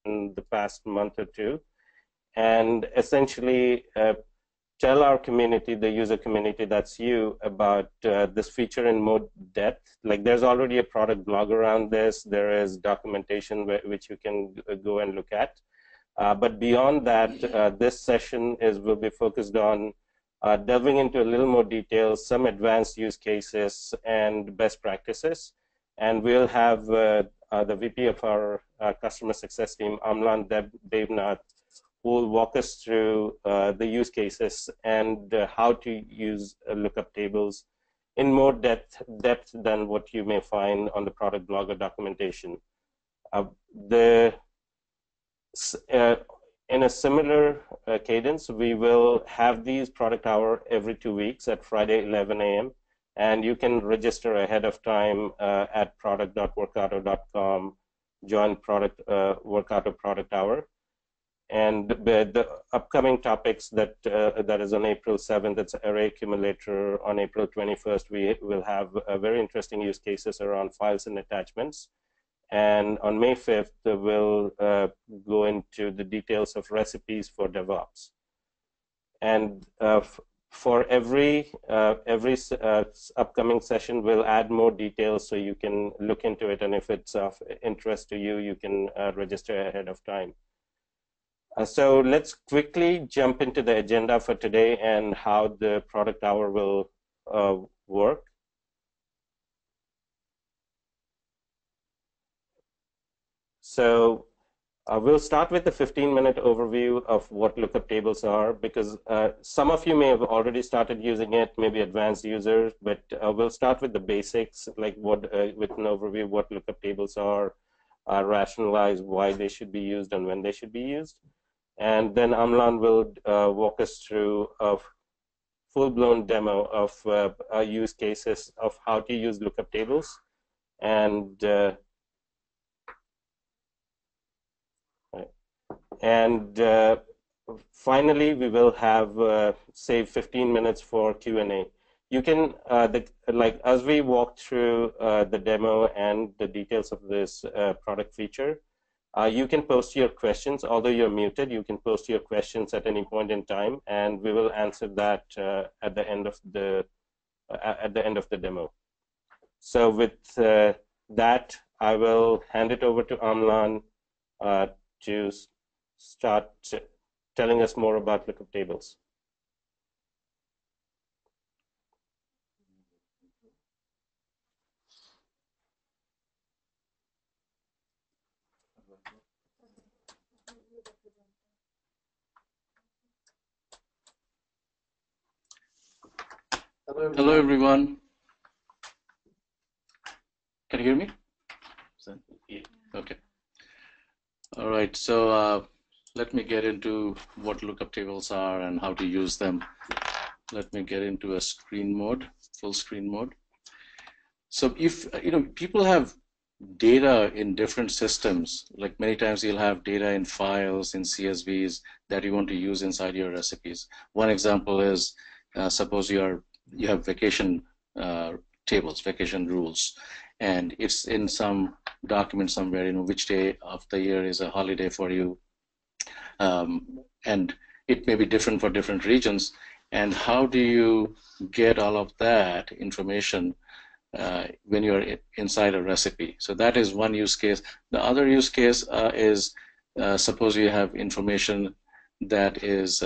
in the past month or two, and essentially tell our community, the user community, that's you, about this feature in more depth. Like, there's already a product blog around this. There is documentation which you can go and look at. But beyond that, this session will be focused on delving into a little more detail, some advanced use cases and best practices. And we'll have the VP of our customer success team, Amlan Devnath, who will walk us through the use cases and how to use lookup tables in more depth than what you may find on the product blog or documentation. In a similar cadence, we will have these product hour every 2 weeks at Friday 11 a.m. And you can register ahead of time at product.workato.com, join Workato product hour. And the upcoming topics that is on April 7th, it's array accumulator. On April 21st, we will have very interesting use cases around files and attachments. And on May 5th, we'll go into the details of recipes for DevOps. And for every upcoming session, we'll add more details so you can look into it. And if it's of interest to you, you can register ahead of time. So let's quickly jump into the agenda for today and how the product hour will work. So we'll start with the 15-minute overview of what lookup tables are, because some of you may have already started using it, maybe advanced users, but we'll start with the basics, like with an overview of what lookup tables are, rationalize why they should be used and when they should be used. And then Amlan will walk us through a full-blown demo of use cases of how to use lookup tables. And finally, we will have save 15 minutes for Q&A. You can, as we walk through the demo and the details of this product feature, you can post your questions. Although you're muted, you can post your questions at any point in time, and we will answer that at the end of the demo. So with that, I will hand it over to Amlan to start telling us more about lookup tables. Hello, everyone. Can you hear me? Yeah. Okay. All right. So let me get into what lookup tables are and how to use them. Let me get into a screen mode, full screen mode. So if people have data in different systems, like many times you'll have data in files, in CSVs that you want to use inside your recipes. One example is suppose you have vacation tables, vacation rules, and it's in some document somewhere, which day of the year is a holiday for you, and it may be different for different regions. And how do you get all of that information when you're inside a recipe? So that is one use case. The other use case is suppose you have information that is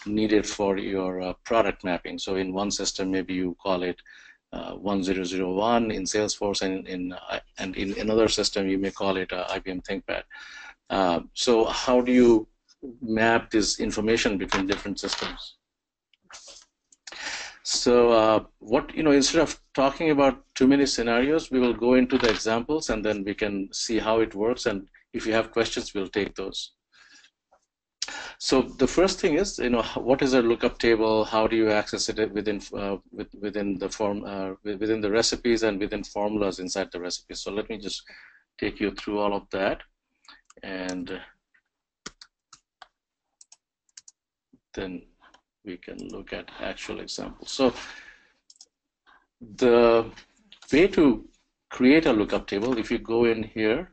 needed for your product mapping. So in one system, maybe you call it 1001 in Salesforce, and in another system, you may call it IBM ThinkPad. So how do you map this information between different systems? So instead of talking about too many scenarios, we will go into the examples, and then we can see how it works. And if you have questions, we'll take those. So the first thing is, what is a lookup table? How do you access it within the recipes and within formulas inside the recipes? So let me just take you through all of that, and then we can look at actual examples. So the way to create a lookup table, if you go in here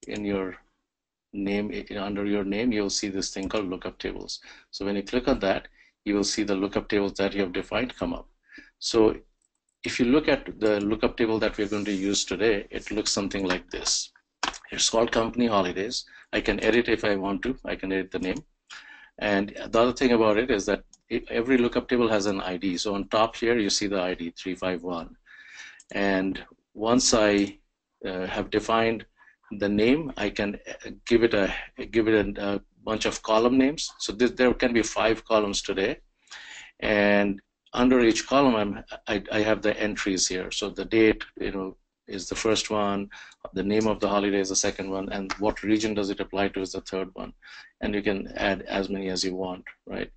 in your name, under your name, you'll see this thing called lookup tables. So when you click on that, you will see the lookup tables that you have defined come up. So if you look at the lookup table that we're going to use today, it looks something like this. It's called company holidays. I can edit if I want to. I can edit the name. And the other thing about it is that every lookup table has an ID. So on top here, you see the ID 351. And once I have defined the name, I can give it a bunch of column names. So there can be 5 columns today. And under each column, I have the entries here. So the date, is the first one, the name of the holiday is the second one, and what region does it apply to is the third one. And you can add as many as you want, right?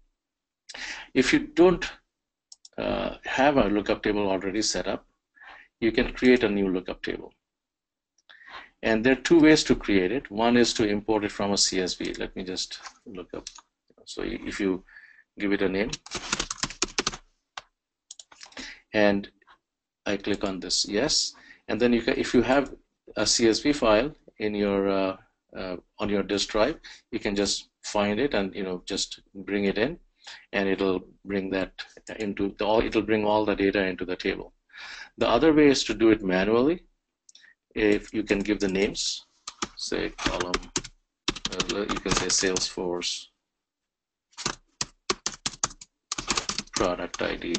If you don't have a lookup table already set up, you can create a new lookup table. And there are 2 ways to create it. One is to import it from a CSV. Let me just look up. So if you give it a name, and I click on this yes, and then if you have a CSV file in your on your disk drive, you can just find it and just bring it in, and it'll bring that into it'll bring all the data into the table. The other way is to do it manually. If you can give the names, say column, you can say Salesforce product ID,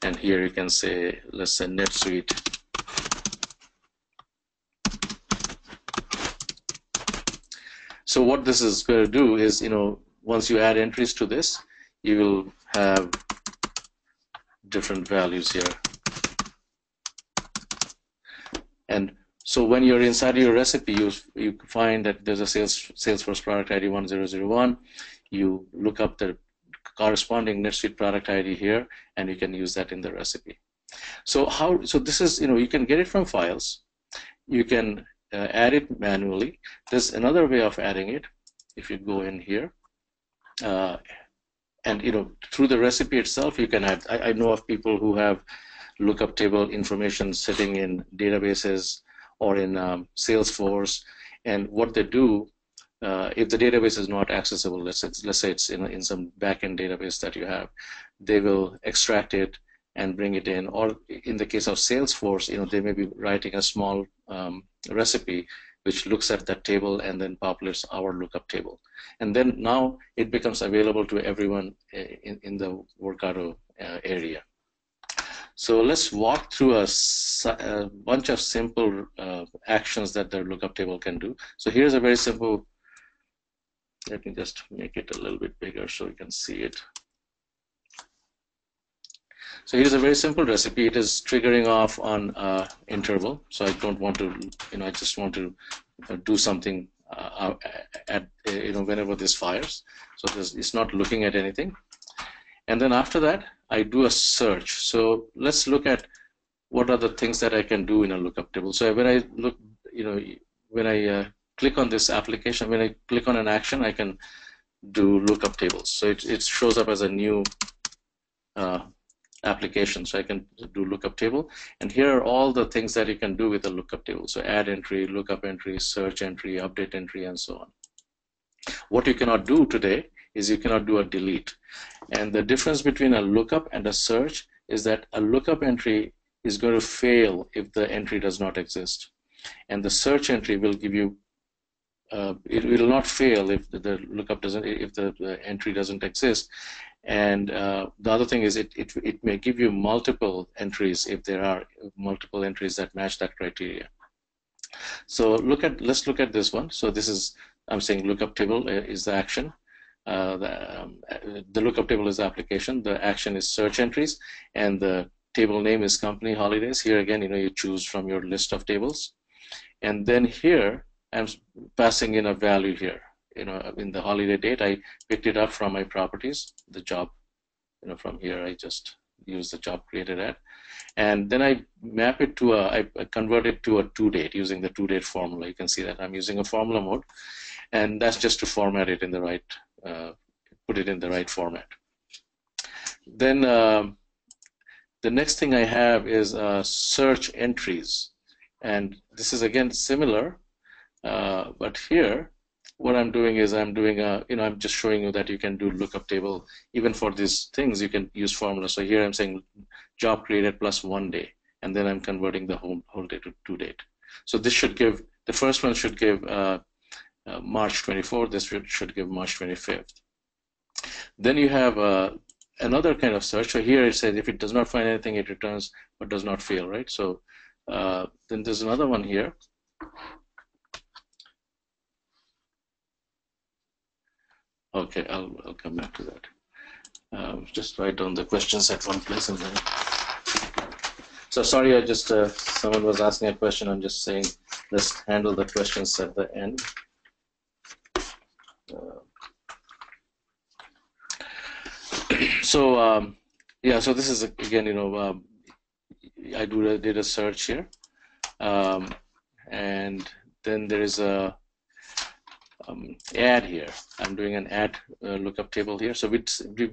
and here you can say, let's say NetSuite So what this is going to do is, once you add entries to this, you will have different values here. And so when you're inside your recipe, you find that there's a Salesforce product ID 1001. You look up the corresponding NetSuite product ID here, and you can use that in the recipe. So this is, you can get it from files. You can add it manually. There's another way of adding it. If you go in here, and through the recipe itself, you can add. I know of people who have lookup table information sitting in databases or in Salesforce, and what they do, if the database is not accessible, let's say it's in some backend database that you have, they will extract it and bring it in. Or in the case of Salesforce, they may be writing a small recipe which looks at that table and then populates our lookup table. And then now it becomes available to everyone in the Workato area. So let's walk through a bunch of simple actions that the lookup table can do. So here's a very simple, let me just make it a little bit bigger so you can see it. So here's a very simple recipe. It is triggering off on interval. So I don't want to, I just want to do something whenever this fires. So it's not looking at anything. And then after that, I do a search. So let's look at what are the things that I can do in a lookup table. So when I look, when I click on this application, when I click on an action, I can do lookup tables. So it shows up as a new application. So I can do lookup table, and here are all the things that you can do with a lookup table. So add entry, lookup entry, search entry, update entry, and so on. What you cannot do today is you cannot do a delete. And the difference between a lookup and a search is that a lookup entry is going to fail if the entry does not exist, and the search entry will give you it will not fail if the lookup doesn't, if the entry doesn't exist. And the other thing is it may give you multiple entries if there are multiple entries that match that criteria. So let's look at this one. So this is, I'm saying lookup table is the action. The lookup table is the application. The action is search entries, and the table name is company holidays. Here again, you choose from your list of tables, and then here I'm passing in a value here. In the holiday date, I picked it up from my properties, the job. From here, I just use the job created at, and then I map it to I convert it to a to-date using the to-date formula. You can see that I'm using a formula mode, and that's just to format it in the right, put it in the right format. Then the next thing I have is search entries, and this is again similar, but here what I'm doing is I'm doing a, I'm just showing you that you can do lookup table. Even for these things, you can use formulas. So here I'm saying job created plus 1 day, and then I'm converting the whole day to date. So this should give, the first one should give March 24th, this should give March 25th. Then you have another kind of search. So here it says if it does not find anything, it returns but does not fail, right? So then there's another one here. Okay, I'll come back to that. Just write down the questions at one place and then. So sorry, I just someone was asking a question. I'm just saying let's handle the questions at the end. So yeah, so this is again, I did a search here, and then there is a add here. I'm doing an add lookup table here. So we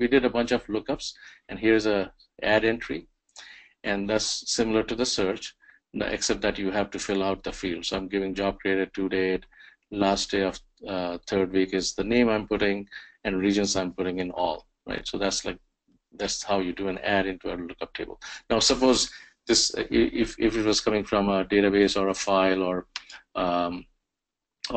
did a bunch of lookups, and here's a add entry, and that's similar to the search, except that you have to fill out the field. So I'm giving job created to date, last day of third week is the name I'm putting, and regions I'm putting in all, right? So that's how you do an add into a lookup table. Now suppose this, if it was coming from a database or a file or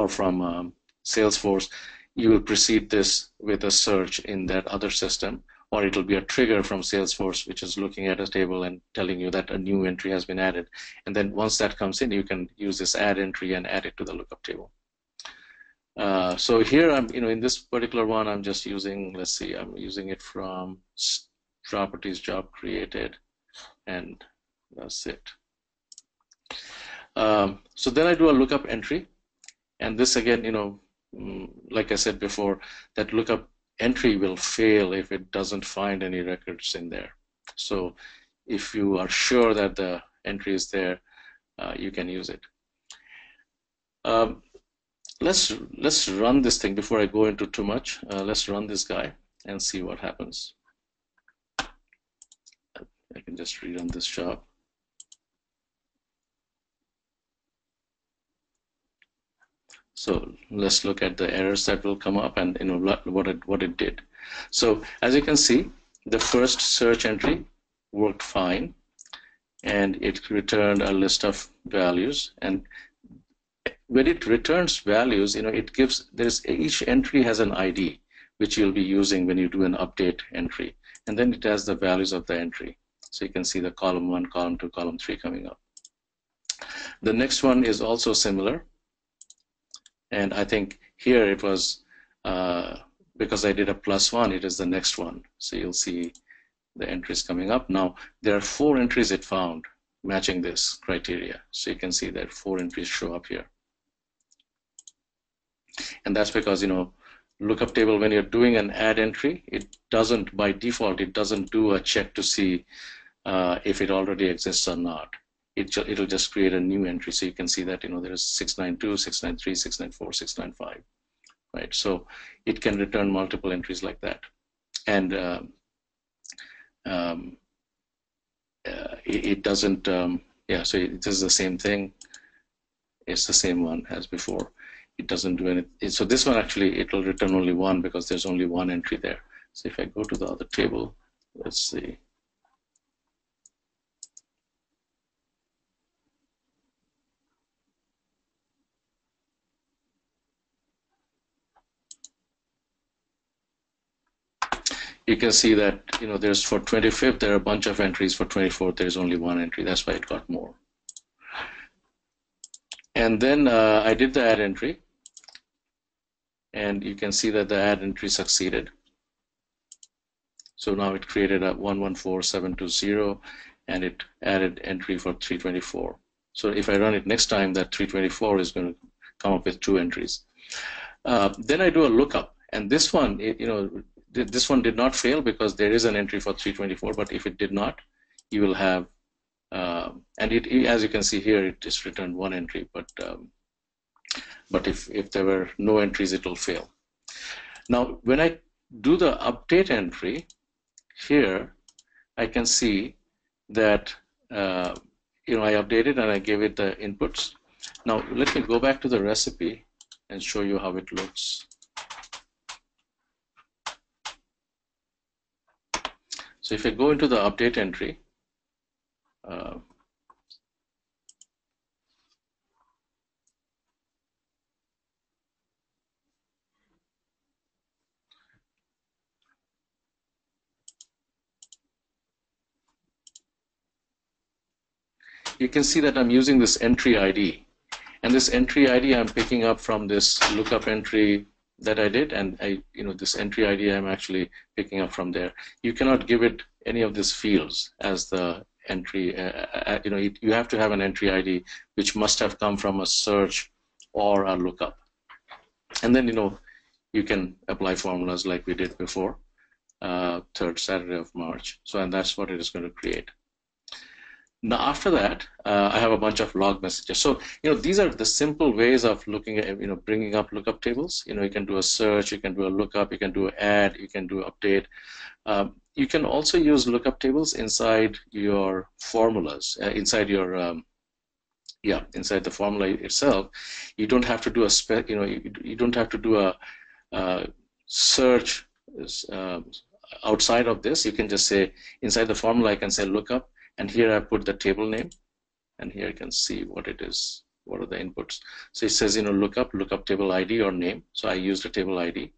from Salesforce, you will precede this with a search in that other system, or it'll be a trigger from Salesforce, which is looking at a table and telling you that a new entry has been added. And then once that comes in, you can use this add entry and add it to the lookup table. So here I'm, in this particular one, I'm just using, let's see, I'm using it from properties job created, and that's it. So then I do a lookup entry, and this again, like I said before, that lookup entry will fail if it doesn't find any records in there. So if you are sure that the entry is there, you can use it. Let's run this thing before I go into too much. Let's run this guy and see what happens. I can just rerun this job. So let's look at the errors that will come up and what it did. So as you can see, the first search entry worked fine, and it returned a list of values. And when it returns values, it gives, each entry has an ID which you'll be using when you do an update entry, and then it has the values of the entry. So you can see the column 1, column 2, column 3 coming up. The next one is also similar. And I think here it was, because I did a +1, it is the next one. So you'll see the entries coming up. Now, there are 4 entries it found matching this criteria. So you can see that 4 entries show up here. And that's because, lookup table, when you're doing an add entry, it doesn't, by default, it doesn't do a check to see if it already exists or not. It'll just create a new entry. So you can see that there's 692, 693, 694, 695, right? So it can return multiple entries like that, and it doesn't. Yeah, so it is the same thing. It's the same one as before. It doesn't do anything. So this one actually it will return only 1 because there's only 1 entry there. So if I go to the other table, let's see. You can see that there's for 25th there are a bunch of entries. For 24th there's only 1 entry. That's why it got more. And then I did the add entry, and you can see that the add entry succeeded. So now it created a 114720, and it added entry for 324. So if I run it next time, that 324 is going to come up with 2 entries. Then I do a lookup, and this one, this one did not fail because there is an entry for 324, but if it did not, you will have, and as you can see here, it just returned 1 entry, but if there were no entries, it will fail. Now, when I do the update entry, here I can see that I updated and I gave it the inputs. Now let me go back to the recipe and show you how it looks. So if I go into the update entry, you can see that I'm using this entry ID. And this entry ID I'm picking up from this lookup entry that I did, and this entry ID I'm actually picking up from there. You cannot give it any of these fields as the entry. You have to have an entry ID which must have come from a search or a lookup. And then you can apply formulas like we did before, 3rd Saturday of March. So and that's what it is going to create. Now after that, I have a bunch of log messages. So these are the simple ways of looking at bringing up lookup tables. You can do a search, you can do a lookup, you can do an add, you can do update. You can also use lookup tables inside your formulas, inside your inside the formula itself. You don't have to do a you don't have to do a search outside of this. You can just say inside the formula I can say lookup. And here I put the table name, and here you can see what it is, what are the inputs. So it says, lookup table ID or name. So I used a table ID.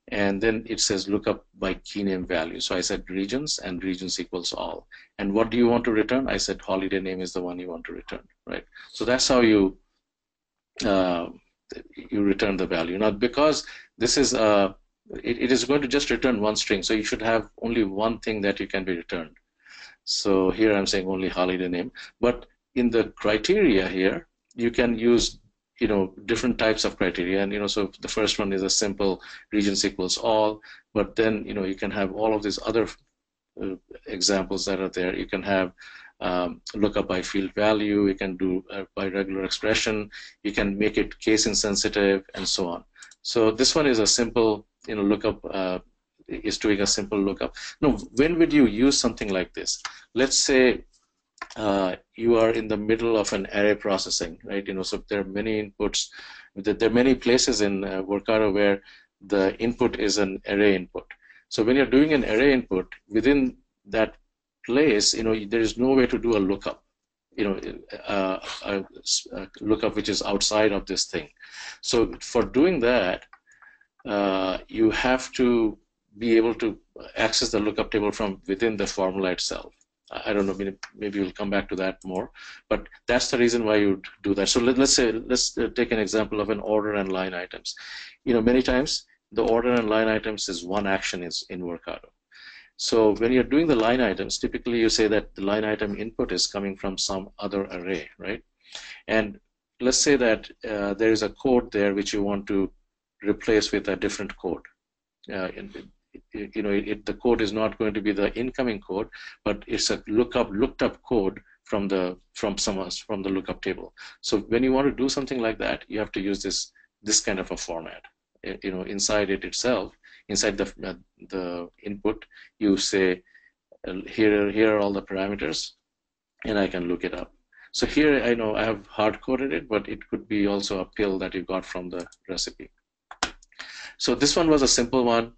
And then it says lookup by key name value. So I said regions, and regions equals all. And what do you want to return? I said holiday name is the one you want to return, right? So that's how you return the value. Now, because this is it is going to just return one string, so you should have only one thing that you can be returned. So here I'm saying only holiday name, but in the criteria here you can use different types of criteria, and so the first one is a simple regions equals all, but then you can have all of these other examples that are there. You can have lookup by field value, you can do by regular expression, you can make it case insensitive, and so on. So this one is a simple lookup. Is doing a simple lookup. Now, when would you use something like this? Let's say you are in the middle of an array processing, right? So there are many inputs. There are many places in Workato where the input is an array input. So when you're doing an array input, within that place, there is no way to do a lookup. A lookup which is outside of this thing. So for doing that, you have to be able to access the lookup table from within the formula itself. I don't know, maybe we'll come back to that more, but that's the reason why you do that. So let's take an example of an order and line items. Many times the order and line items is one action is in Workato. So when you're doing the line items, typically you say that the line item input is coming from some other array, right? And let's say that there is a code there which you want to replace with a different code. The code is not going to be the incoming code, but it's a looked up code from the lookup table. So when you want to do something like that, you have to use this kind of a format. Inside it itself, inside the input, you say here are all the parameters, and I can look it up. So here I know I have hard coded it, but it could be also a pill that you got from the recipe. So this one was a simple one.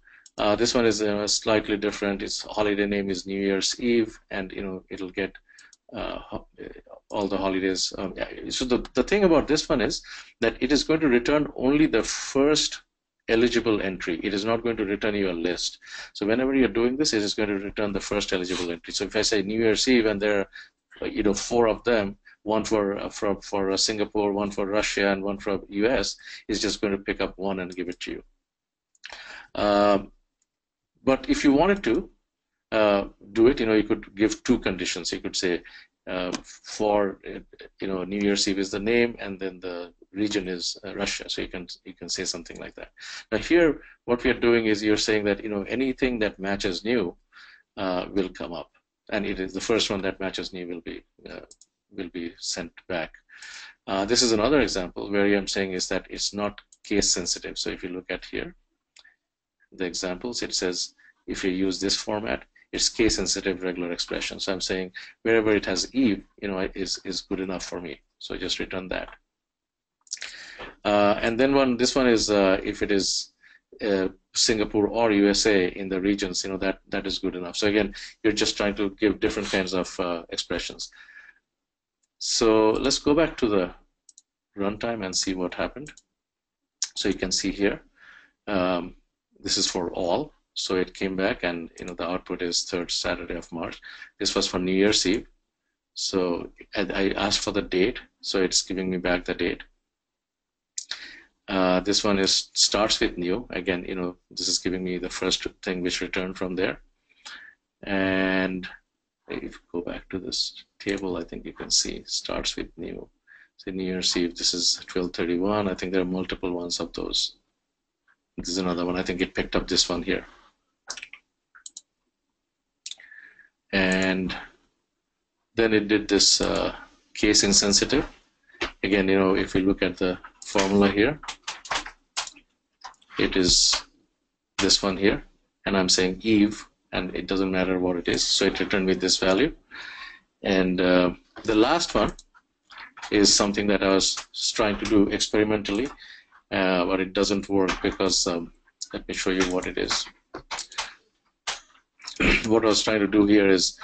This one is slightly different. Its holiday name is New Year's Eve, and it'll get all the holidays. So the thing about this one is that it is going to return only the first eligible entry. It is not going to return you a list. So whenever you're doing this, it is going to return the first eligible entry. So if I say New Year's Eve and there are 4 of them, one for Singapore, one for Russia, and one for US, is just going to pick up one and give it to you. But if you wanted to do it, you could give 2 conditions. You could say for New Year's Eve is the name, and then the region is Russia. So you can say something like that. Now here, what we are doing is you're saying that anything that matches new will come up, and it is the first one that matches new will be sent back. This is another example where I'm saying is that it's not case sensitive. So if you look at here, the examples, it says if you use this format, it's case sensitive regular expression. So I'm saying wherever it has Eve, is good enough for me. So just return that. And then this one is if it is Singapore or USA in the regions, that is good enough. So again, you're just trying to give different kinds of expressions. So let's go back to the runtime and see what happened. So you can see here, this is for all. So it came back, and the output is 3rd Saturday of March. This was for New Year's Eve. So I asked for the date, so it's giving me back the date. This one starts with new. Again, this is giving me the first thing which returned from there. And if you go back to this table, I think you can see starts with new. So New Year's Eve, this is 12/31. I think there are multiple ones of those. This is another one. I think it picked up this one here. And then it did this case insensitive. Again, if we look at the formula here, it is this one here, and I'm saying Eve, and it doesn't matter what it is, so it returned me this value. And the last one is something that I was trying to do experimentally, but it doesn't work because let me show you what it is. What I was trying to do here is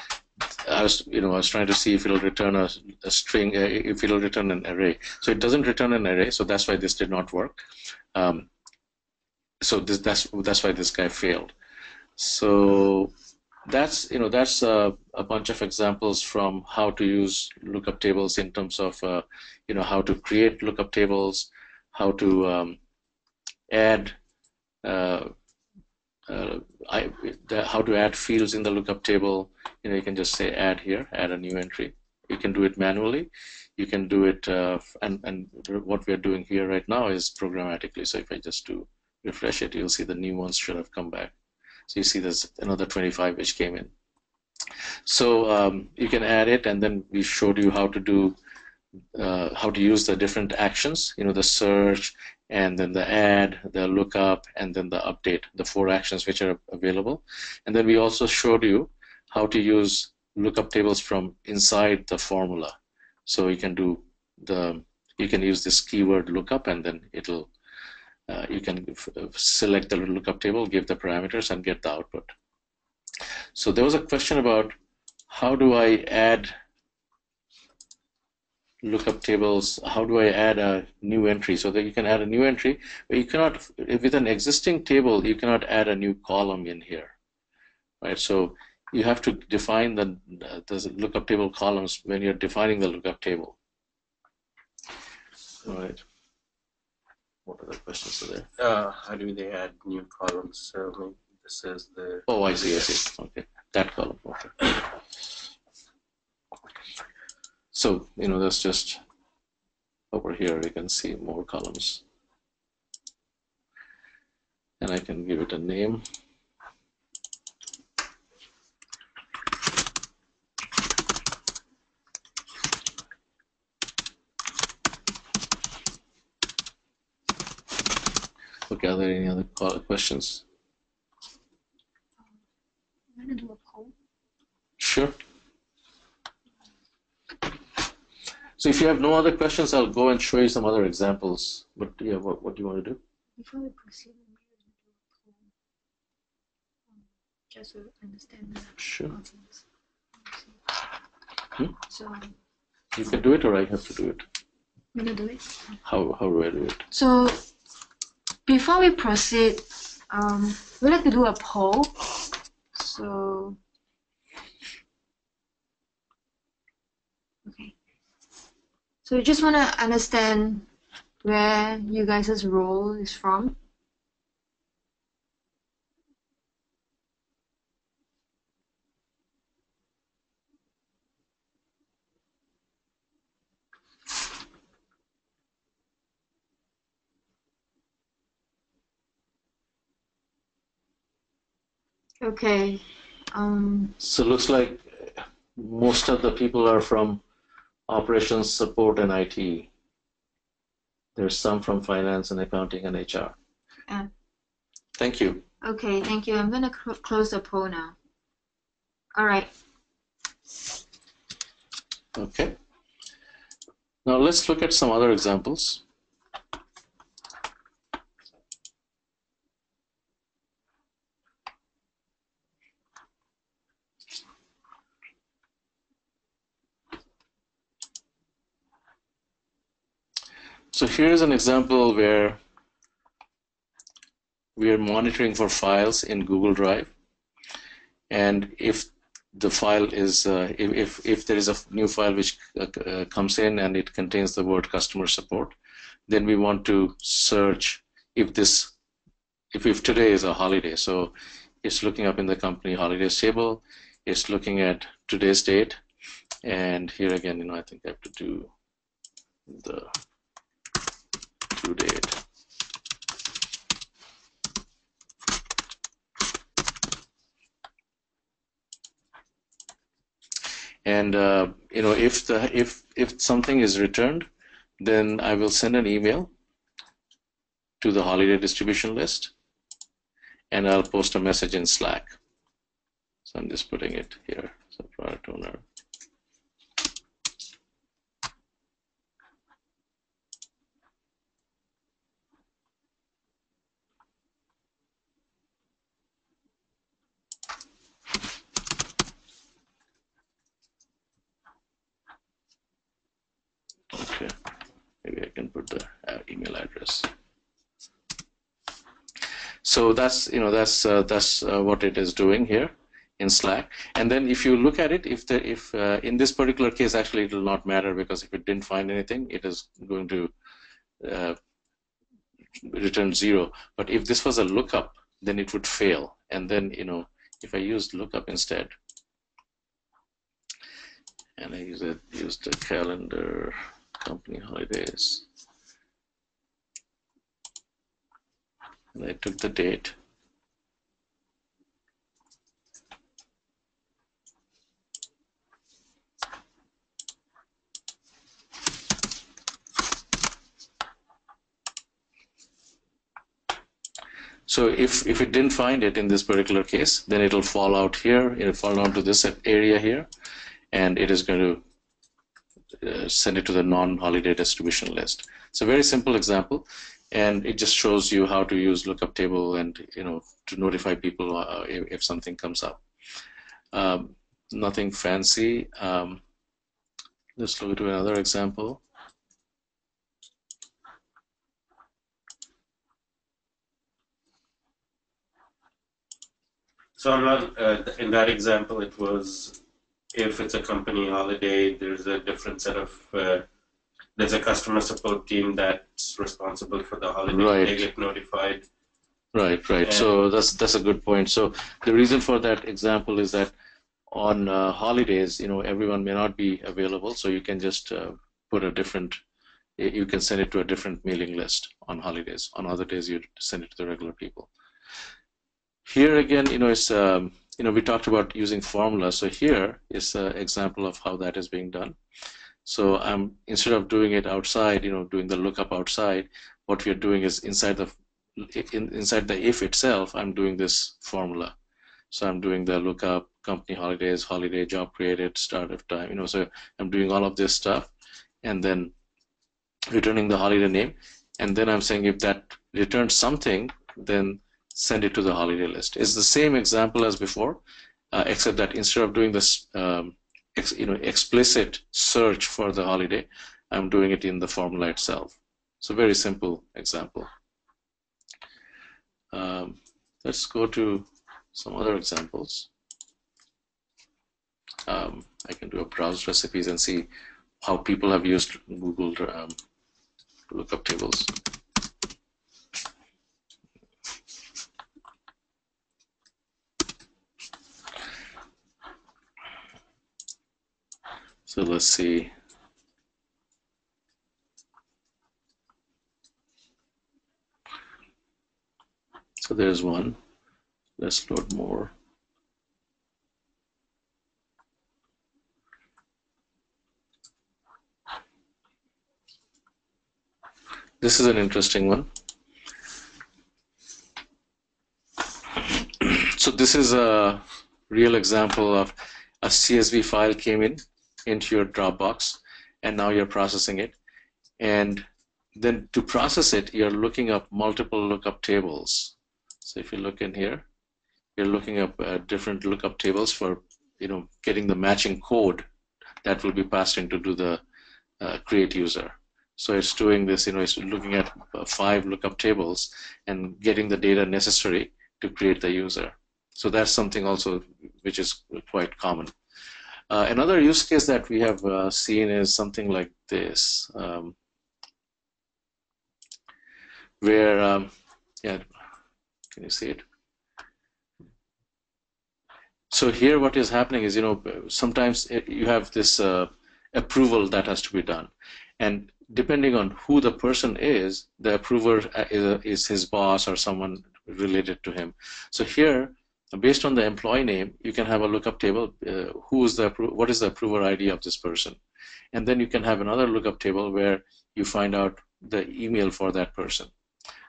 I was trying to see if it'll return a string, if it'll return an array. So it doesn't return an array, so that's why this did not work. So that's why this guy failed. So that's a bunch of examples from how to use lookup tables in terms of how to create lookup tables, how to add how to add fields in the lookup table. You can just say add here, add a new entry. You can do it manually. You can do it, and what we are doing here right now is programmatically. So if I just do refresh it, you'll see the new ones should have come back. So you see there's another 25 which came in. So you can add it, and then we showed you how to do how to use the different actions, the search, and then the add, the lookup, and then the update, the 4 actions which are available. And then we also showed you how to use lookup tables from inside the formula. So you can use this keyword lookup, and then it'll you can select the lookup table, give the parameters, and get the output. So there was a question about how do I add lookup tables, how do I add a new entry? So that you can add a new entry, but you cannot, with an existing table, you cannot add a new column in here, right? So you have to define the lookup table columns when you're defining the lookup table. All right. What other questions are there? How do they add new columns? So maybe this is the... Oh, I see. Okay, that column. Okay. So, that's just over here. You can see more columns. And I can give it a name. Okay, are there any other questions? I'm going to do a poll. Sure. So if you have no other questions, I'll go and show you some other examples. But yeah, what do you want to do? Before we proceed, I'm going to do a poll. Just to understand the Sure. audience. So You can do it, or I have to do it. I'm going to do it. How do I do it? So before we proceed, we'd like to do a poll. So, okay. So we just want to understand where you guys' role is from. Okay. So it looks like most of the people are from operations, support, and IT. There's some from finance and accounting and HR. Thank you. Okay, thank you. I'm going to close the poll now. All right. Okay. Now let's look at some other examples. So here's an example where we are monitoring for files in Google Drive, and if the file is if there is a new file which comes in and it contains the word customer support, then we want to search if today is a holiday. So it's looking up in the company holidays table, it's looking at today's date, and here again, I think I have to do the to date. And if something is returned, then I will send an email to the holiday distribution list, and I'll post a message in Slack. So I'm just putting it here. So product owner. Okay, maybe I can put the email address. So that's what it is doing here in Slack. And then if you look at it, if in this particular case, actually it will not matter, because if it didn't find anything, it is going to return 0. But if this was a lookup, then it would fail. And then if I used lookup instead, and I used the calendar company holidays, and I took the date, so if it didn't find it in this particular case, then it'll fall out here, it'll fall down to this area here, and it is going to send it to the non-holiday distribution list. It's a very simple example, and it just shows you how to use lookup table and to notify people if something comes up. Nothing fancy. Let's look at another example. So in that example, it was if it's a company holiday, there's a different set of there's a customer support team that's responsible for the holiday. Right. They get notified. Right. So that's a good point. So the reason for that example is that on holidays, everyone may not be available, so you can just put a different. You can send it to a different mailing list on holidays. On other days, you send it to the regular people. Here again, it's we talked about using formulas. So here is an example of how that is being done. So instead of doing it outside, doing the lookup outside, what we're doing is inside the if itself, I'm doing this formula. So I'm doing the lookup, company holidays, holiday, job created, start of time. So I'm doing all of this stuff, and then returning the holiday name, and then I'm saying if that returns something, then send it to the holiday list. It's the same example as before, except that instead of doing this explicit search for the holiday, I'm doing it in the formula itself. So very simple example. Let's go to some other examples. I can do a browse recipes and see how people have used Google lookup tables. So let's see. So there's one. Let's load more. This is an interesting one. So this is a real example of a CSV file came into your Dropbox, and now you're processing it. And then to process it, you're looking up multiple lookup tables. So if you look in here, you're looking up different lookup tables for getting the matching code that will be passed in to do the create user. So it's doing this, it's looking at 5 lookup tables and getting the data necessary to create the user. So that's something also which is quite common. Another use case that we have seen is something like this, where, yeah, can you see it? So here what is happening is, sometimes you have this approval that has to be done. And depending on who the person is, the approver is his boss or someone related to him. So here, based on the employee name, you can have a lookup table. What is the approver ID of this person? And then you can have another lookup table where you find out the email for that person.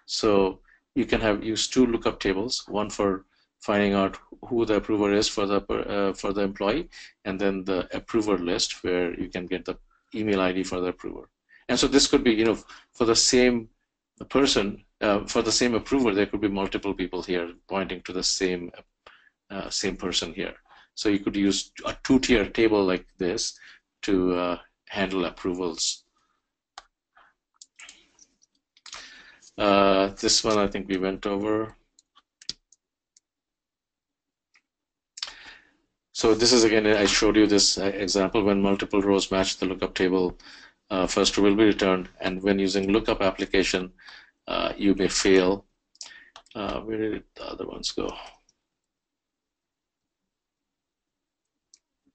So you can use 2 lookup tables, one for finding out who the approver is for the employee, and then the approver list where you can get the email ID for the approver. And so this could be, for the same person, for the same approver, there could be multiple people here pointing to the same person here. So you could use a 2-tier table like this to handle approvals. This one I think we went over. So this is, again, I showed you this example when multiple rows match the lookup table, first row will be returned, and when using lookup application, you may fail. Where did the other ones go?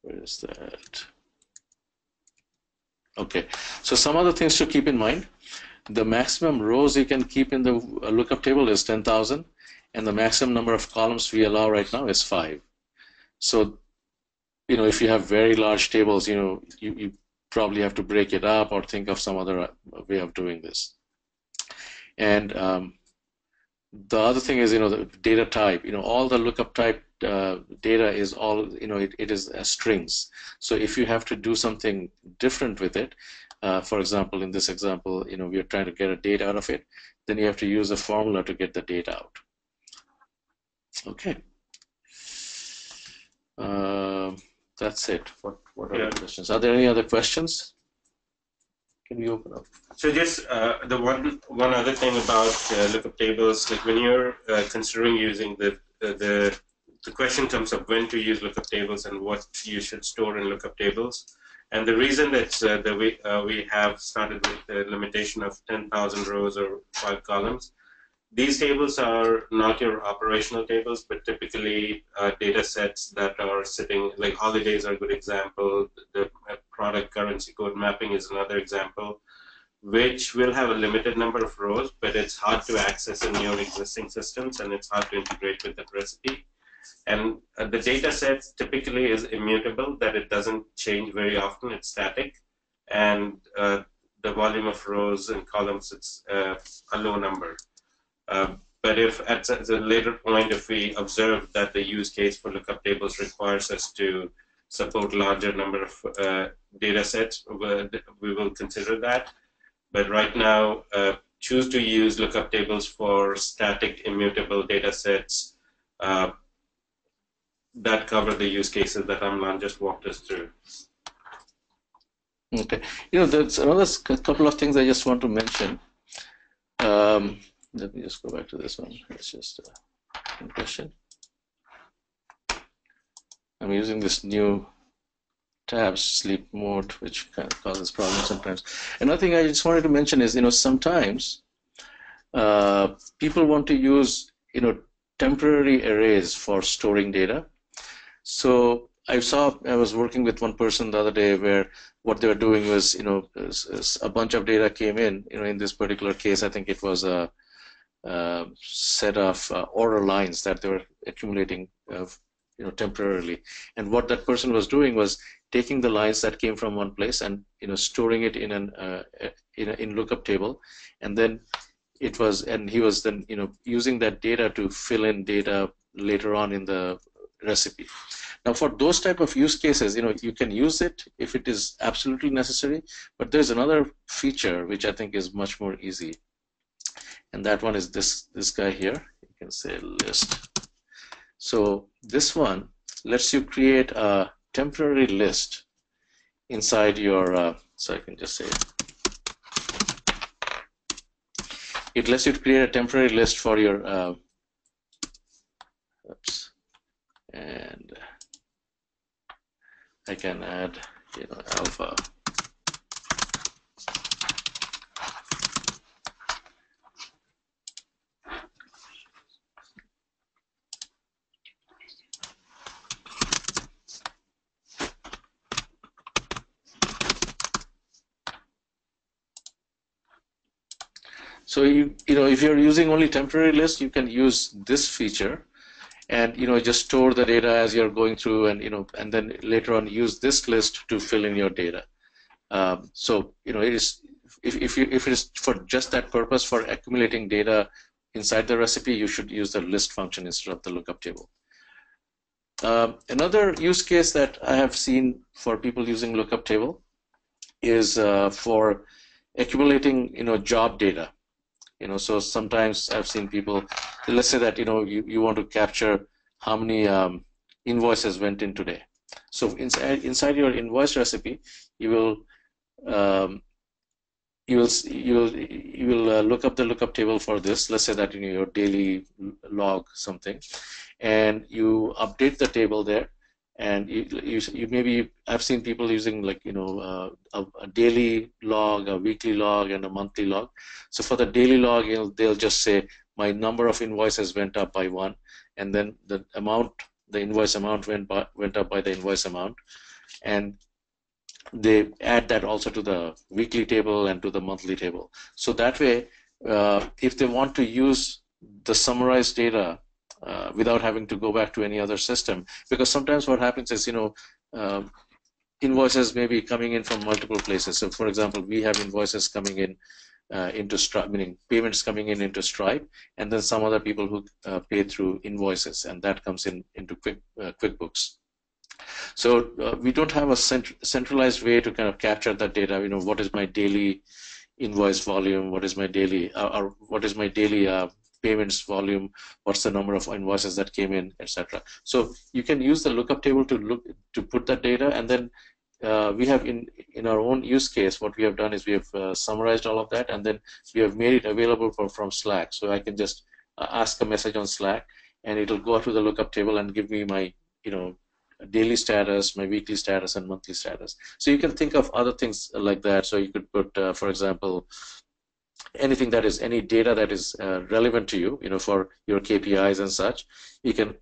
Where is that? Okay, so some other things to keep in mind. The maximum rows you can keep in the lookup table is 10,000, and the maximum number of columns we allow right now is 5. So, if you have very large tables, you probably have to break it up or think of some other way of doing this. And the other thing is, the data type. All the lookup type data is all, it is strings. So if you have to do something different with it, for example, in this example, we are trying to get a date out of it, then you have to use a formula to get the data out. Okay. That's it. What are the questions? Are there any other questions? Can we open up? So just the one other thing about lookup tables, like when you're considering using the question comes up when to use lookup tables and what you should store in lookup tables. And the reason that we have started with the limitation of 10,000 rows or 5 columns, these tables are not your operational tables, but typically data sets that are sitting, like holidays are a good example, the product currency code mapping is another example, which will have a limited number of rows, but it's hard to access in your existing systems and it's hard to integrate with the recipe. And the data set typically is immutable, that it doesn't change very often, it's static. And the volume of rows and columns, it's a low number. But if at a later point, if we observe that the use case for lookup tables requires us to support larger number of data sets, we will consider that. But right now, choose to use lookup tables for static, immutable data sets that cover the use cases that Amlan just walked us through. Okay. There's another couple of things I just want to mention. Let me just go back to this one. It's just a question. I'm using this new tab, sleep mode, which kind of causes problems sometimes. Another thing I just wanted to mention is, sometimes people want to use, temporary arrays for storing data. So I was working with one person the other day where what they were doing was, a bunch of data came in this particular case, I think it was a set of order lines that they were accumulating temporarily, and what that person was doing was taking the lines that came from one place and storing it in in lookup table, and then he was then using that data to fill in data later on in the recipe. Now for those type of use cases, you can use it if it is absolutely necessary, but there's another feature which I think is much more easy. And that one is this guy here. You can say list. So this one lets you create a temporary list inside your, so I can just say it lets you create a temporary list for your oops, and I can add, alpha. So if you're using only temporary list, you can use this feature, and just store the data as you're going through, and then later on use this list to fill in your data. So it is if it is for just that purpose, for accumulating data inside the recipe, you should use the list function instead of the lookup table. Another use case that I have seen for people using lookup table is for accumulating job data. So sometimes I've seen people, let's say that you want to capture how many invoices went in today. So inside your invoice recipe, you will look up the lookup table for this. Let's say that your daily log something, and you update the table there. And you maybe, I've seen people using like a daily log, a weekly log, and a monthly log. So for the daily log, they'll just say my number of invoices went up by 1, and then the invoice amount went up by the invoice amount, and they add that also to the weekly table and to the monthly table. So that way, if they want to use the summarized data without having to go back to any other system, because sometimes what happens is invoices may be coming in from multiple places. So for example, we have invoices coming in into Stripe, meaning payments coming in into Stripe, and then some other people who pay through invoices, and that comes into QuickBooks. So we don't have a centralized way to kind of capture that data. What is my daily invoice volume? What is my daily payments volume? What's the number of invoices that came in, etc. So you can use the lookup table to put that data, and then we have in our own use case, what we have done is we have summarized all of that, and then we have made it available from Slack. So I can just ask a message on Slack, and it'll go to the lookup table and give me my daily status, my weekly status, and monthly status. So you can think of other things like that. So you could put, for example, anything that is any data that is relevant to you, for your KPIs and such. You can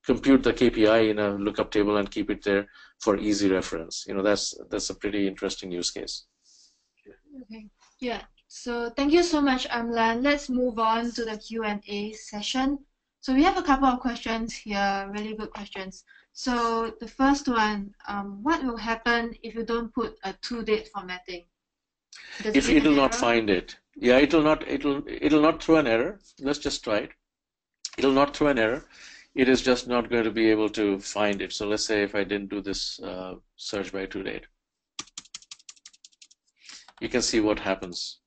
compute the KPI in a lookup table and keep it there for easy reference. That's a pretty interesting use case. Okay. Yeah. So thank you so much, Amlan. Let's move on to the Q&A session. So we have a couple of questions here, really good questions. So the first one, what will happen if you don't put a to-date formatting? If it will not find it, yeah, it'll not throw an error. Let's just try it. It'll not throw an error. It is just not going to be able to find it. So let's say if I didn't do this search by to date, you can see what happens.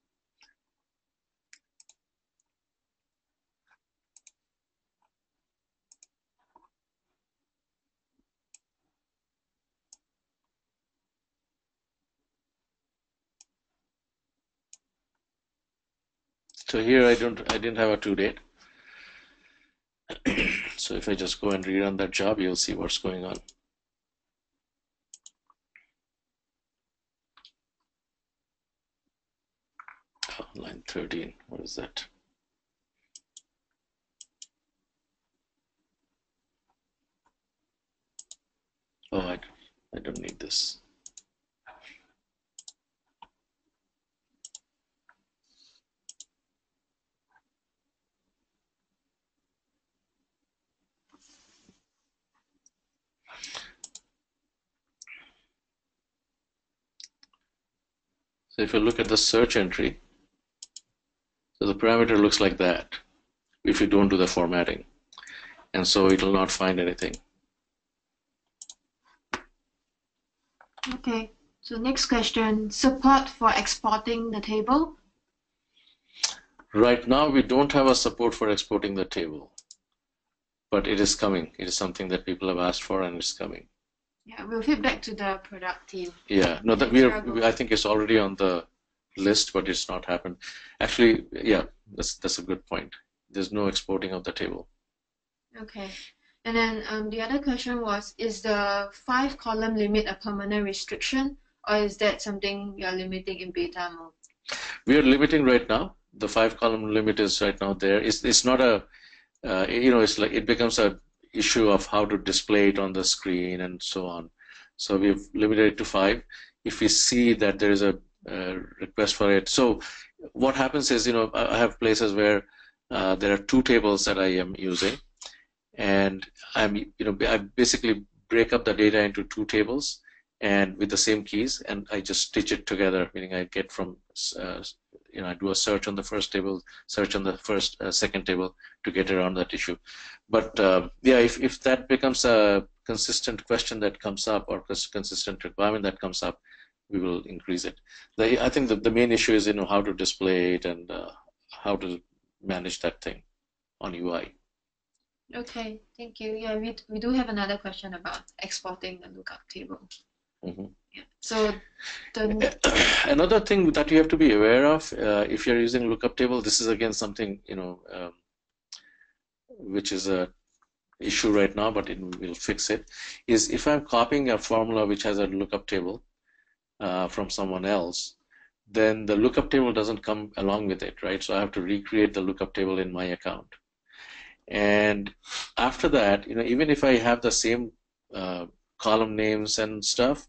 So here I didn't have a to date. So if I just go and rerun that job, you'll see what's going on. Oh, line 13, what is that? Oh, I don't need this. So if you look at the search entry, so the parameter looks like that if you don't do the formatting. And so it will not find anything. Okay, so next question, support for exporting the table? Right now we don't have a support for exporting the table, but it is coming. It is something that people have asked for, and it's coming. Yeah, we'll feedback to the product team. Yeah, no, that I think it's already on the list, but it's not happened. Actually, yeah, That's a good point. There's no exporting of the table. Okay. And then the other question was, is the 5-column limit a permanent restriction, or is that something you're limiting in beta mode? We are limiting right now. The 5-column limit is right now there. It's not a, it's like it becomes a issue of how to display it on the screen and so on. So we've limited it to 5. If we see that there is a request for it. So what happens is, I have places where there are 2 tables that I am using, and I basically break up the data into 2 tables and with the same keys, and I just stitch it together, meaning I get from I do a search on the first table, search on the second table to get around that issue. But yeah, if that becomes a consistent question that comes up, or consistent requirement that comes up, we will increase it. I think that the main issue is how to display it and how to manage that thing on UI. Okay, thank you. Yeah, we do have another question about exporting the lookup table. Mm-hmm. Yeah. So another thing that you have to be aware of if you're using lookup table, this is again something which is a issue right now, but we'll fix it, is if I'm copying a formula which has a lookup table from someone else, then the lookup table doesn't come along with it, right? So I have to recreate the lookup table in my account. And after that, even if I have the same column names and stuff,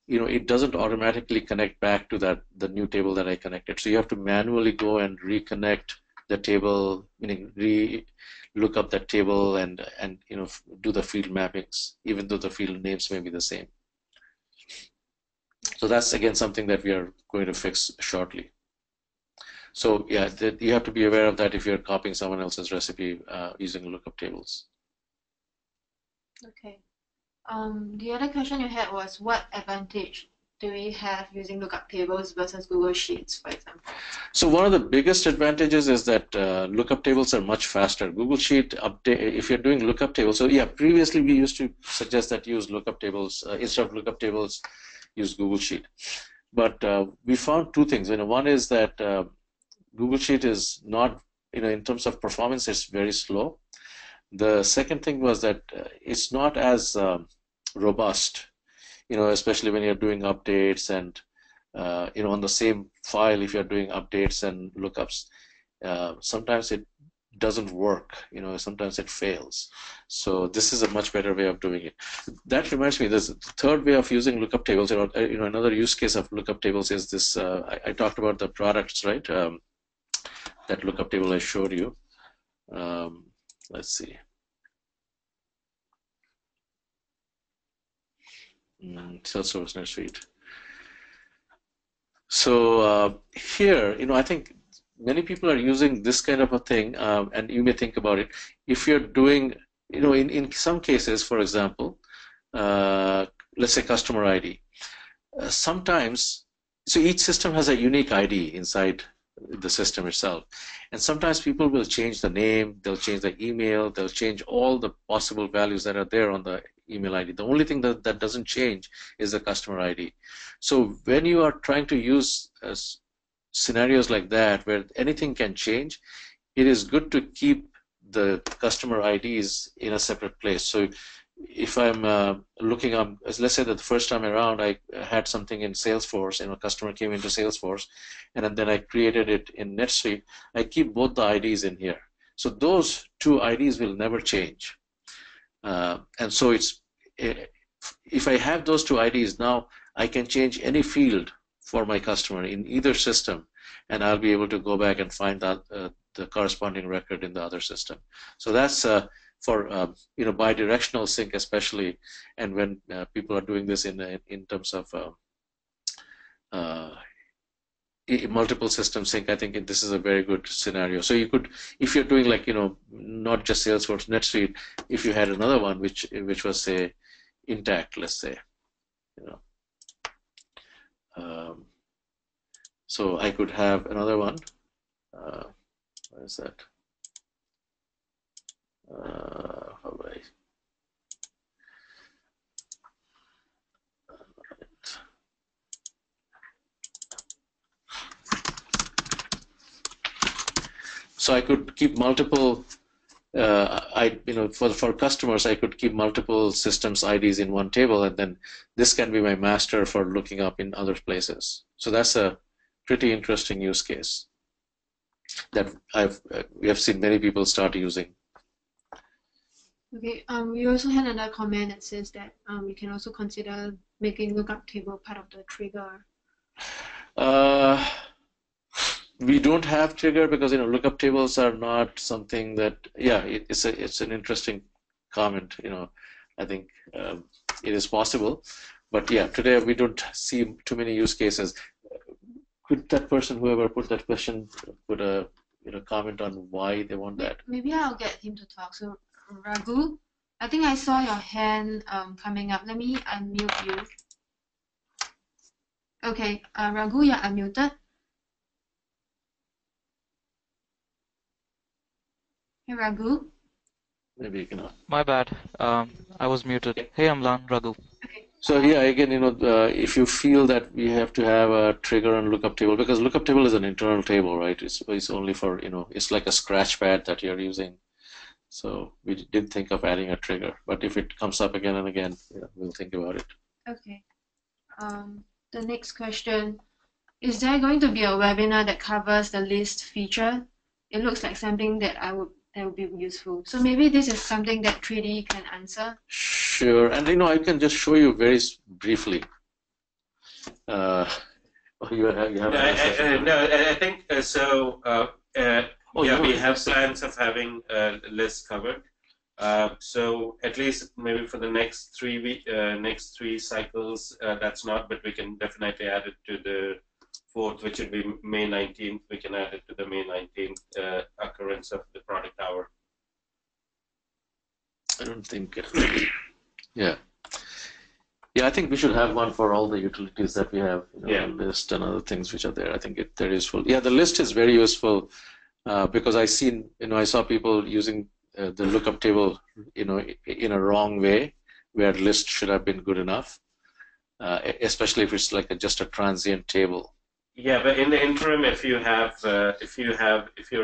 it doesn't automatically connect back to the new table that I connected. So you have to manually go and reconnect the table, meaning look up that table and do the field mappings, even though the field names may be the same. So that's again something that we are going to fix shortly. So yeah, you have to be aware of that if you're copying someone else's recipe using lookup tables. Okay. The other question you had was, what advantage do we have using lookup tables versus Google Sheets, for example? So one of the biggest advantages is that lookup tables are much faster. Google Sheet update, if you're doing lookup tables, so yeah, previously we used to suggest that use lookup tables, instead of lookup tables, use Google Sheet. But we found 2 things. One is that Google Sheet is not, in terms of performance, it's very slow. The second thing was that it's not as robust, especially when you're doing updates and, on the same file, if you're doing updates and lookups, sometimes it doesn't work, sometimes it fails. So this is a much better way of doing it. That reminds me, there's a third way of using lookup tables. Another use case of lookup tables is this, I talked about the products, right? That lookup table I showed you. Let's see. Salesforce NetSuite. So here, I think many people are using this kind of a thing, and you may think about it. If you're doing, in some cases, for example, let's say customer ID. Sometimes, so each system has a unique ID inside the system itself, and sometimes people will change the name, they'll change the email, they'll change all the possible values that are there on the email ID. The only thing that doesn't change is the customer ID. So when you are trying to use scenarios like that where anything can change, it is good to keep the customer IDs in a separate place. So if I'm looking up, let's say that the first time around I had something in Salesforce, a customer came into Salesforce, and then I created it in NetSuite, I keep both the IDs in here. So those 2 IDs will never change. And so if I have those 2 IDs, now I can change any field for my customer in either system, and I'll be able to go back and find that the corresponding record in the other system. So that's for bidirectional sync, especially, and when people are doing this in terms of multiple system sync, I think this is a very good scenario. So you could, if you're doing like not just Salesforce NetSuite, if you had another one which was say intact, let's say, so I could have another one. Where is that? How do I? So I could keep multiple. For customers, I could keep multiple systems IDs in one table, and then this can be my master for looking up in other places. So that's a pretty interesting use case that we have seen many people start using. Okay. We also had another comment that says that we can also consider making lookup table part of the trigger. We don't have trigger because lookup tables are not something that it's an interesting comment. I think it is possible, but today we don't see too many use cases. Could that person, whoever put that question, put a comment on why they want that? Maybe I'll get him to talk. So Raghu, I think I saw your hand coming up. Let me unmute you. Okay, Raghu, you're unmuted. Hey, Raghu. Maybe you cannot. My bad. I was muted. Hey, Amlan, Raghu. Okay. So again, if you feel that we have to have a trigger on lookup table, because lookup table is an internal table, right? It's only for, it's like a scratch pad that you're using. So we did think of adding a trigger, but if it comes up again and again, we'll think about it. Okay. The next question, is there going to be a webinar that covers the list feature? It looks like something that would be useful. So maybe this is something that 3D can answer. Sure, and I can just show you very briefly. You have no, I think so. We have plans of having lists covered. So at least maybe for the next three cycles, that's not, but we can definitely add it to the 4th, which would be May 19th. We can add it to the May 19th occurrence of the product hour. I don't think. I think we should have one for all the utilities that we have. List and other things which are there. I think they're useful. The list is very useful because I saw people using the lookup table, in a wrong way, where list should have been good enough, especially if it's like just a transient table. Yeah, but in the interim, if you're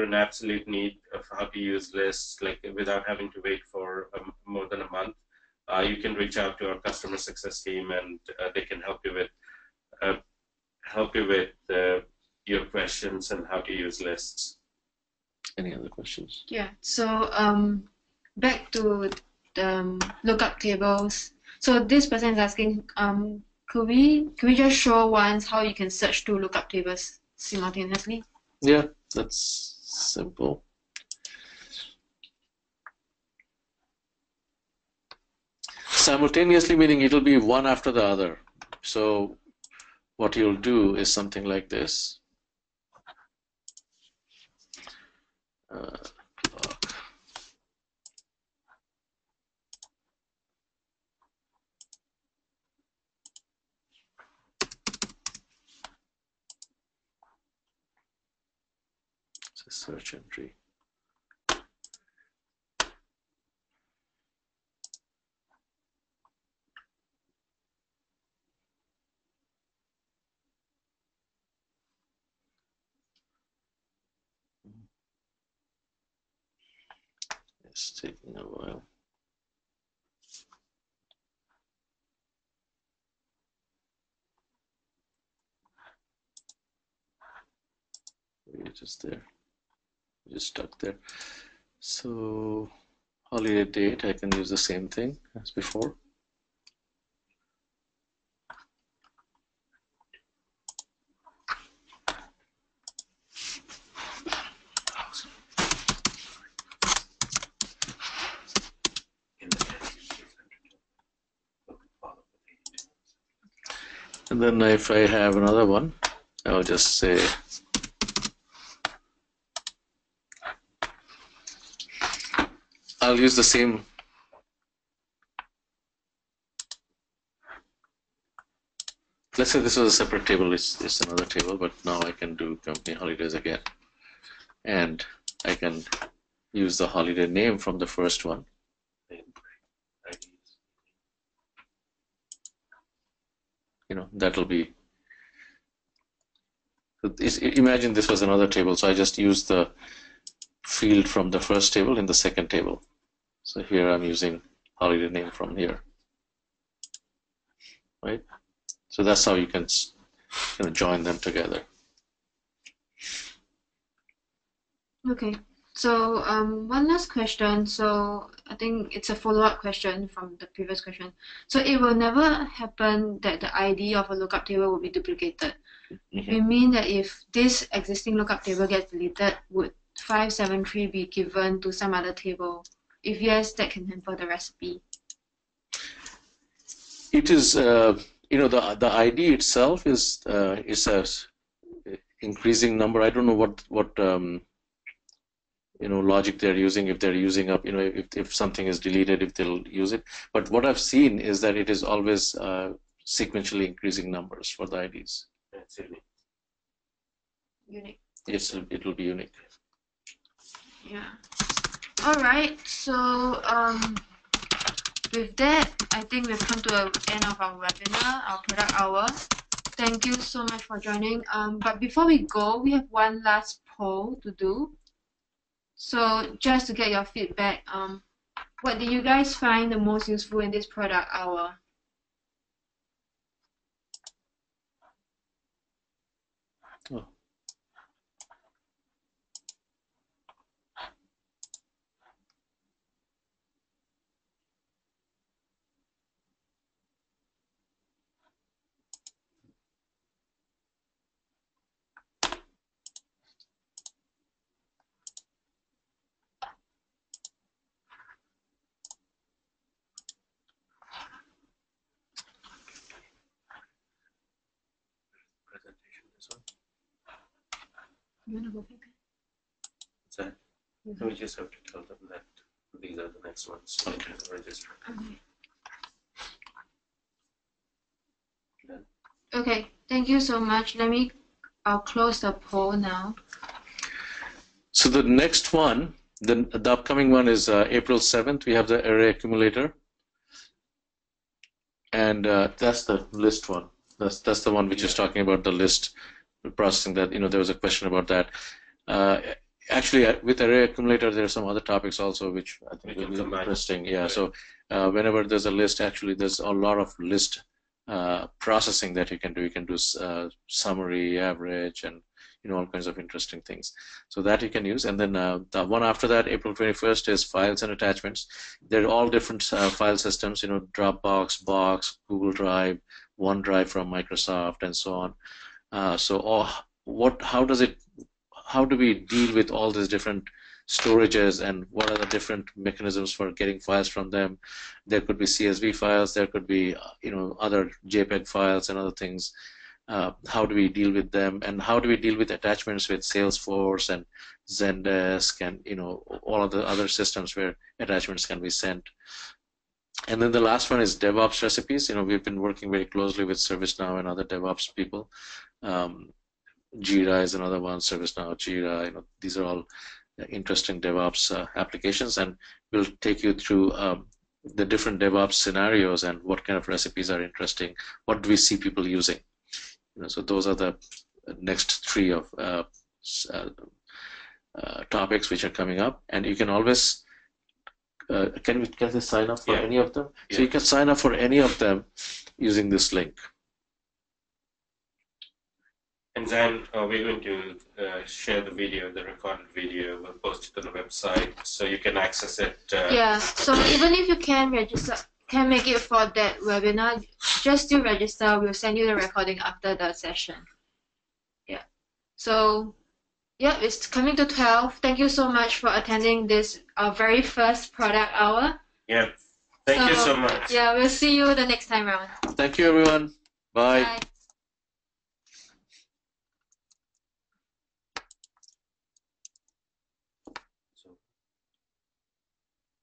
in absolute need of how to use lists, like without having to wait for more than a month, you can reach out to our customer success team, and they can help you with your questions and how to use lists. Any other questions? Yeah. So back to the lookup tables. So this person is asking, could we just show once how you can search 2 lookup tables simultaneously? Yeah, that's simple. Simultaneously meaning it'll be one after the other. So what you'll do is something like this. It's a search entry. It's taking a while. Maybe it's just there. Just stuck there. So holiday date, I can use the same thing as before. And then if I have another one, I'll just say I'll use the same. Let's say this was a separate table, it's another table, but now I can do company holidays again. And I can use the holiday name from the first one. That'll be, imagine this was another table, so I just used the field from the first table in the second table. So here I'm using holiday name from here, right? So that's how you can join them together. Okay. So one last question. So I think it's a follow-up question from the previous question. So it will never happen that the ID of a lookup table will be duplicated. Mm-hmm. You mean that if this existing lookup table gets deleted, would 573 be given to some other table? If yes, that can hamper the recipe. It is, the ID itself is a increasing number. I don't know what logic they're using, if they're using up, if something is deleted, if they'll use it. But what I've seen is that it is always sequentially increasing numbers for the IDs. That's unique. Unique. Yes, it will be unique. Yeah. All right. So with that, I think we've come to the end of our webinar, our product hour. Thank you so much for joining. But before we go, we have one last poll to do. So just to get your feedback, what do you guys find the most useful in this product hour? Oh. You want to go back? So we just have to tell them that these are the next ones. Okay. Register. Okay. Okay. Thank you so much. I'll close the poll now. So the next one, the upcoming one is April 7th. We have the array accumulator, and that's the list one. That's the one which is talking about the list processing. That there was a question about that. Actually, with array accumulator, there are some other topics also which I think will be interesting. Yeah. Right. So whenever there's a list, actually there's a lot of list processing that you can do. You can do summary, average, and all kinds of interesting things. So that you can use. And then the one after that, April 21st, is files and attachments. They're all different file systems. Dropbox, Box, Google Drive, OneDrive from Microsoft, and so on. How do we deal with all these different storages, and what are the different mechanisms for getting files from them? There could be CSV files, there could be other JPEG files and other things. How do we deal with them, and how do we deal with attachments with Salesforce and Zendesk and all of the other systems where attachments can be sent? And then the last one is DevOps recipes. We've been working very closely with ServiceNow and other DevOps people. Jira is another one, ServiceNow, Jira, these are all interesting DevOps applications, and we'll take you through the different DevOps scenarios and what kind of recipes are interesting, what do we see people using. So those are the next three of topics which are coming up, and you can always can they sign up for any of them? Yeah. So you can sign up for any of them using this link. And then we're going to share the video, the recorded video. We'll post it on the website so you can access it. Yeah, so even if you can't make it for that webinar, just still register. We'll send you the recording after the session. Yeah. So, yeah, it's coming to 12. Thank you so much for attending this, our very first product hour. Yeah. Thank you so much. Yeah, we'll see you the next time around. Thank you, everyone. Bye. Bye.